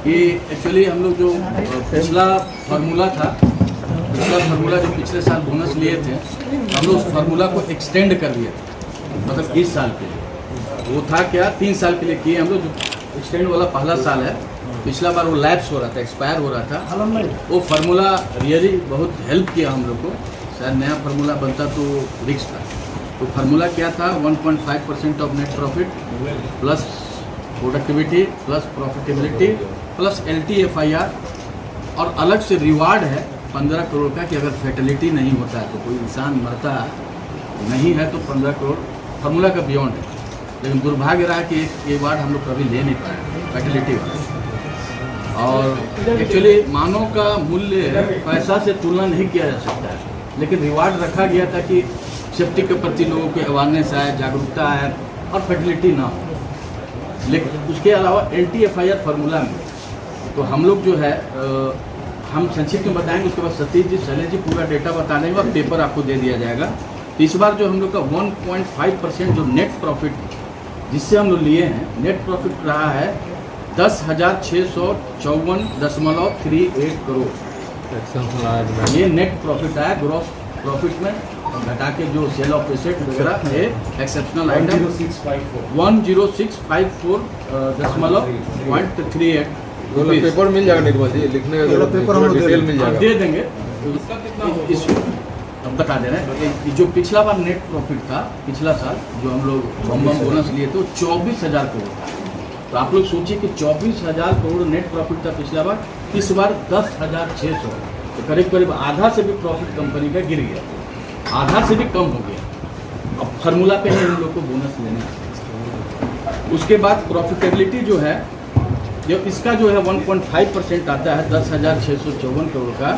कि एक्चुअली हम लोग जो पिछला फार्मूला था, जो पिछले साल बोनस लिए थे, हम लोग उस फार्मूला को एक्सटेंड कर दिए थे, मतलब 20 साल के लिए। वो था क्या, 3 साल के लिए किए हम लोग। जो एक्सटेंड वाला पहला साल है, पिछला बार वो लैप्स हो रहा था, एक्सपायर हो रहा था। वो फार्मूला रियली बहुत हेल्प किया हम लोग को। शायद नया फार्मूला बनता तो रिस्क था। तो फार्मूला क्या था, 1.5% of net profit plus productivity plus profitability plus LTFIR, और अलग से रिवार्ड है 15 करोड़ का कि अगर फैटिलिटी नहीं होता है तो कोई इंसान मरता नहीं है तो 15 करोड़ फार्मूला का बियॉन्ड है। लेकिन दुर्भाग्य रहा कि एक रिवार्ड हम लोग कभी ले नहीं पाए फैटिलिटी वाला। और एक्चुअली मानव का मूल्य पैसा से तुलना नहीं किया जा सकता है, लेकिन रिवार्ड रखा गया था कि सेफ्टी के प्रति लोगों के अवेयरनेस आए, जागरूकता आए और फर्टिलिटी ना हो। लेकिन उसके अलावा LTFIR फार्मूला में तो हम लोग जो है हम संक्षिप्त में बताएंगे, उसके बाद सतीश जी, शैलेश जी पूरा डेटा बता देंगे और पेपर आपको दे दिया जाएगा। इस बार जो हम लोग का 1.5% जो नेट प्रॉफिट जिससे हम लोग लिए हैं, नेट प्रॉफिट रहा है 10,654.38 करोड़। ये नेट प्रॉफिट आया। ग्रॉस प्रॉफिट में घटा के जो सेल ऑफ एसेट वगैरह है, एक्सेप्शनल आइटम 10654.38 पेपर मिल जाएगा निर्मल जी, लिखने का पेपर हम डिटेल मिल जाएगा, दे देंगे। इस बता दे रहे हैं जो पिछला बार नेट प्रॉफिट था, पिछला साल जो हम लोग बम बोनस लिए थे, 24,000 करोड़ था। तो आप लोग सोचिए कि 24,000 करोड़ नेट प्रॉफिट था पिछला बार, इस बार 10,600, तो करीब करीब आधा से भी प्रॉफिट कंपनी का गिर गया, आधा से भी कम हो गया। अब फार्मूला पे ही हम लोग को बोनस लेना। उसके बाद प्रॉफिटेबिलिटी जो है, जो इसका जो है 1.5% आता है 10,654 करोड़ का।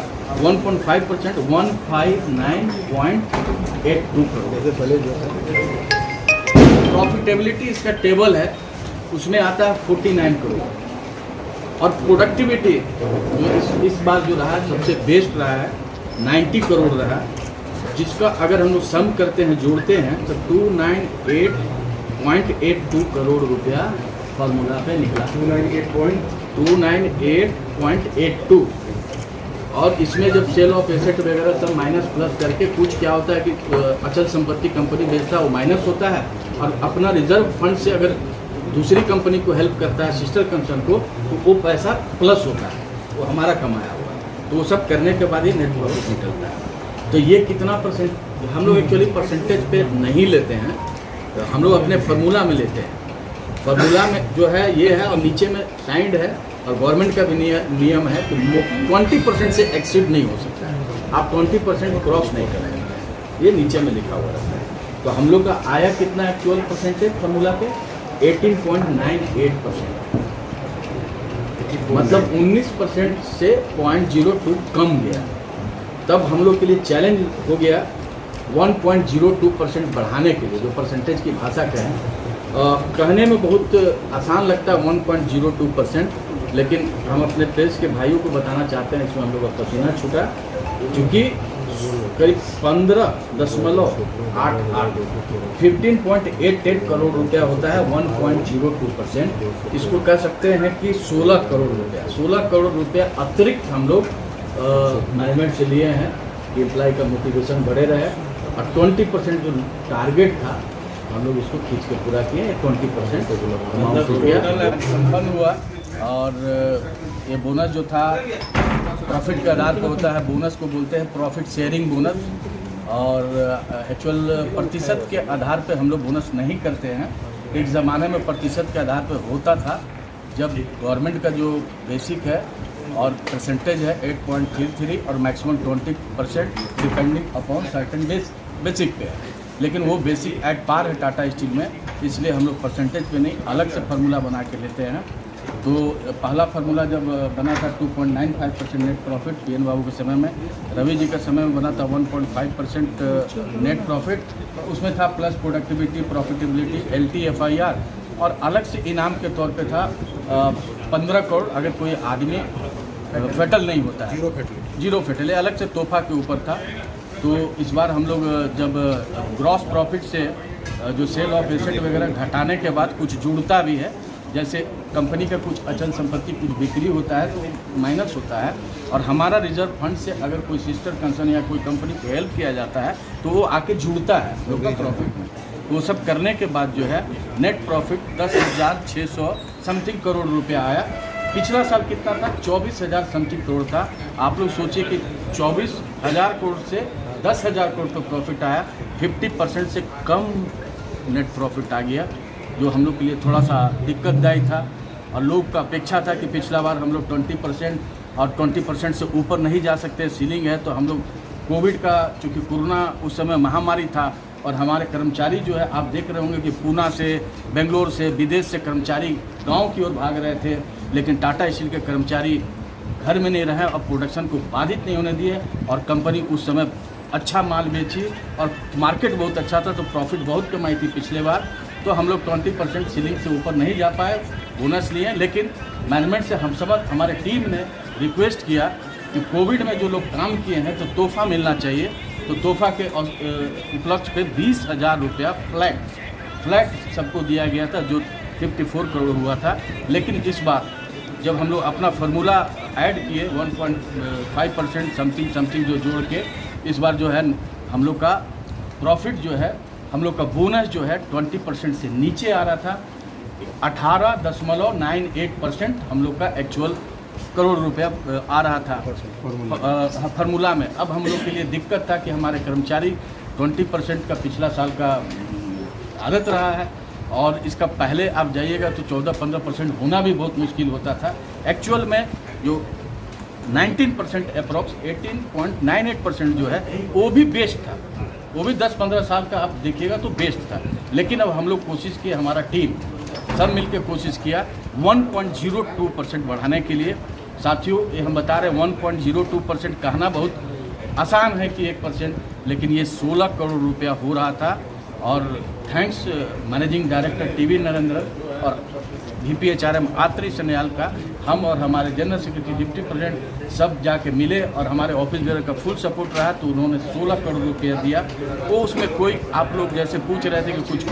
1.5% 159.82 करोड़। प्रॉफिटेबिलिटी इसका टेबल है, उसमें आता है 49 करोड़। और प्रोडक्टिविटी जो इस बार जो रहा सबसे बेस्ट रहा है, 90 करोड़ रहा, जिसका अगर हम लोग सम करते हैं, जोड़ते हैं तो 298.82 करोड़ रुपया फार्मूला पे निकला। 298.82। और इसमें जब सेल ऑफ एसेट वगैरह सब माइनस प्लस करके कुछ क्या होता है कि अचल संपत्ति कंपनी बेचता है वो माइनस होता है, और अपना रिजर्व फंड से अगर दूसरी कंपनी को हेल्प करता है, सिस्टर कंसर्न को, तो वो पैसा प्लस होता है, वो हमारा कमाया हुआ। तो वो सब करने के बाद ही नेट प्रॉफिट निकलता है। तो ये कितना परसेंट, हम लोग एक्चुअली परसेंटेज पे नहीं लेते हैं, तो हम लोग अपने फार्मूला में लेते हैं। फार्मूला में जो है ये है, और नीचे में साइंड है, और गवर्नमेंट का भी नियम है कि 20% से एक्सीड नहीं हो सकता है, आप 20% क्रॉस नहीं करेंगे, ये नीचे में लिखा हुआ है। तो हम लोग का आया कितना एक्चुअल परसेंटेज फार्मूला पे 18.98%, मतलब 19% से 0.02 कम गया। तब हम लोग के लिए चैलेंज हो गया 1.02% बढ़ाने के लिए, जो परसेंटेज की भाषा कहें। कहने में बहुत आसान लगता है 1.02%, लेकिन हम अपने प्रेस के भाइयों को बताना चाहते हैं, इसमें हम लोग का पसीना छूटा, क्योंकि करीब 15.88 15.88 करोड़ रुपया होता है 1.02%। इसको कह सकते हैं कि 16 करोड़ रुपया, 16 करोड़ रुपया अतिरिक्त हम लोग मैनेजमेंट से लिए हैं कि एम्प्लॉय का मोटिवेशन बढ़े रहे। और 20% जो टारगेट था हम लोग इसको खींच के पूरा किए, 20% अमाउंट हो गया, संपन्न हुआ। और ये बोनस जो था प्रॉफिट के आधार पर होता है, बोनस को बोलते हैं प्रॉफिट शेयरिंग बोनस। और एक्चुअल प्रतिशत के आधार पर हम लोग बोनस नहीं करते हैं। एक ज़माने में प्रतिशत के आधार पर होता था, जब गवर्नमेंट का जो बेसिक है और परसेंटेज है 8.33 और maximum 20% depending upon certain basic पे है। लेकिन वो बेसिक एट पार है टाटा स्टील में, इसलिए हम लोग परसेंटेज पे नहीं, अलग से फार्मूला बना के लेते हैं। तो पहला फार्मूला जब बना था 2.95% नेट प्रॉफिट PN बाबू के समय में, रवि जी के समय में बना था 1.5% नेट प्रॉफिट, उसमें था प्लस प्रोडक्टिविटी, प्रॉफिटेबिलिटी, LTFIR, और अलग से इनाम के तौर पे था 15 करोड़ अगर कोई आदमी फेटल नहीं होता है, जीरो फेटल, अलग से तोहफा के ऊपर था। तो इस बार हम लोग जब ग्रॉस प्रॉफिट से जो सेल ऑफ एसेट वगैरह घटाने के बाद कुछ जुड़ता भी है, जैसे कंपनी का कुछ अचल संपत्ति कुछ बिक्री होता है तो माइनस होता है, और हमारा रिजर्व फंड से अगर कोई सिस्टर कंसर्न या कोई कंपनी को हेल्प किया जाता है तो वो आके जुड़ता है लोग का प्रॉफिट में। वो सब करने के बाद जो है नेट प्रॉफिट 10,600 समथिंग करोड़ रुपया आया। पिछला साल कितना था? 24,000 समथिंग करोड़ था। आप लोग सोचिए कि 24,000 करोड़ से 10,000 करोड़ का प्रॉफिट आया, 50% से कम नेट प्रॉफिट आ गया, जो हम लोग के लिए थोड़ा सा दिक्कतदायी था। और लोग का अपेक्षा था कि पिछला बार हम लोग 20% और 20% से ऊपर नहीं जा सकते, सीलिंग है। तो हम लोग कोविड का, चूँकि कोरोना उस समय महामारी था, और हमारे कर्मचारी जो है आप देख रहे होंगे कि पूना से, बेंगलोर से, विदेश से कर्मचारी गांव की ओर भाग रहे थे, लेकिन टाटा स्टील के कर्मचारी घर में नहीं रहे और प्रोडक्शन को बाधित नहीं होने दिए, और कंपनी उस समय अच्छा माल बेची और मार्केट बहुत अच्छा था, तो प्रॉफिट बहुत कमाई थी पिछले बार। तो हम लोग 20% सीलिंग से ऊपर नहीं जा पाए, बोनस लिए, लेकिन मैनेजमेंट से हम सब, हमारे टीम ने रिक्वेस्ट किया कि कोविड में जो लोग काम किए हैं तो तोहफा मिलना चाहिए। तो तोहफा के उपलक्ष्य पे 20,000 रुपया फ्लैट सबको दिया गया था, जो 54 करोड़ हुआ था। लेकिन इस बार जब हम लोग अपना फार्मूला ऐड किए 1.5% समथिंग जो जोड़ के, इस बार जो है हम लोग का प्रॉफिट जो है, हम लोग का बोनस जो है 20% से नीचे आ रहा था। 18.98% हम लोग का एक्चुअल करोड़ रुपया आ रहा था फार्मूला में। अब हम लोग के लिए दिक्कत था कि हमारे कर्मचारी 20% का पिछला साल का आदत रहा है, और इसका पहले आप जाइएगा तो 14-15% होना भी बहुत मुश्किल होता था। एक्चुअल में जो 19% अप्रॉक्स 18.98% जो है वो भी बेस्ट था, वो भी 10-15 साल का आप देखिएगा तो बेस्ट था। लेकिन अब हम लोग कोशिश किए, हमारा टीम सब मिलकर कोशिश किया 1.02% बढ़ाने के लिए। साथियों, ये हम बता रहे हैं 1.02% कहना बहुत आसान है कि 1%, लेकिन ये 16 करोड़ रुपया हो रहा था। और thanks managing director TV Narendra और VPHRM आत्री सन्याल का, हम और हमारे जनरल सेक्रेटरी, डिप्टी प्रेसिडेंट सब जाके मिले और हमारे ऑफिस बेयर का फुल सपोर्ट रहा। तो उन्होंने 16 करोड़ रुपया दिया। वो उसमें कोई, आप लोग जैसे पूछ रहे थे कि कुछ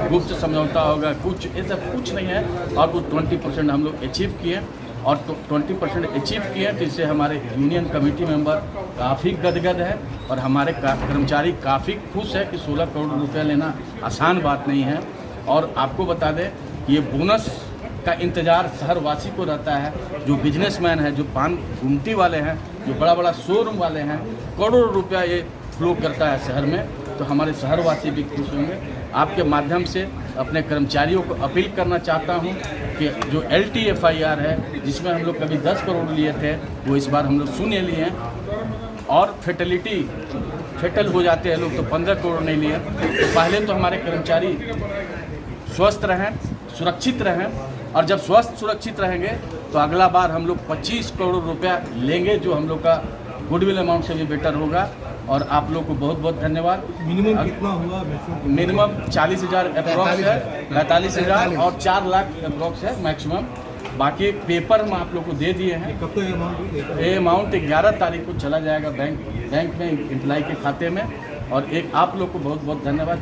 गुप्त समझौता होगा, कुछ ऐसा कुछ नहीं है। और वो 20% हम लोग अचीव किए, और 20% अचीव किए, तो इससे हमारे यूनियन कमेटी मेंबर काफ़ी गदगद है और हमारे कर्मचारी काफ़ी खुश है कि 16 करोड़ रुपया लेना आसान बात नहीं है। और आपको बता दें कि ये बोनस का इंतज़ार शहरवासी को रहता है। जो बिजनेसमैन है, जो पान गुमटी वाले हैं, जो बड़ा बड़ा शोरूम वाले हैं, करोड़ों रुपया ये फ्लो करता है शहर में, तो हमारे शहरवासी भी खुश होंगे। आपके माध्यम से अपने कर्मचारियों को अपील करना चाहता हूं कि जो LTFIR है, जिसमें हम लोग कभी 10 करोड़ लिए थे, वो इस बार हम लोग शून्य लिए हैं। और फेटल हो जाते हैं लोग तो 15 करोड़ नहीं लिए। तो पहले तो हमारे कर्मचारी स्वस्थ रहें, सुरक्षित रहें, और जब स्वस्थ सुरक्षित रहेंगे तो अगला बार हम लोग 25 करोड़ रुपया लेंगे, जो हम लोग का गुडविल अमाउंट से भी बेटर होगा। और आप लोग को बहुत बहुत धन्यवाद। मिनिमम कितना हुआ? मिनिमम 40,000 अप्रॉक्स है, 45,000 और 4 लाख अप्रॉक्स है मैक्सिमम। बाकी पेपर हम आप लोग को दे दिए हैं। कब तक ये अमाउंट 11 तारीख को चला जाएगा बैंक में एम्प्लॉय के खाते में। और एक आप लोग को बहुत बहुत धन्यवाद।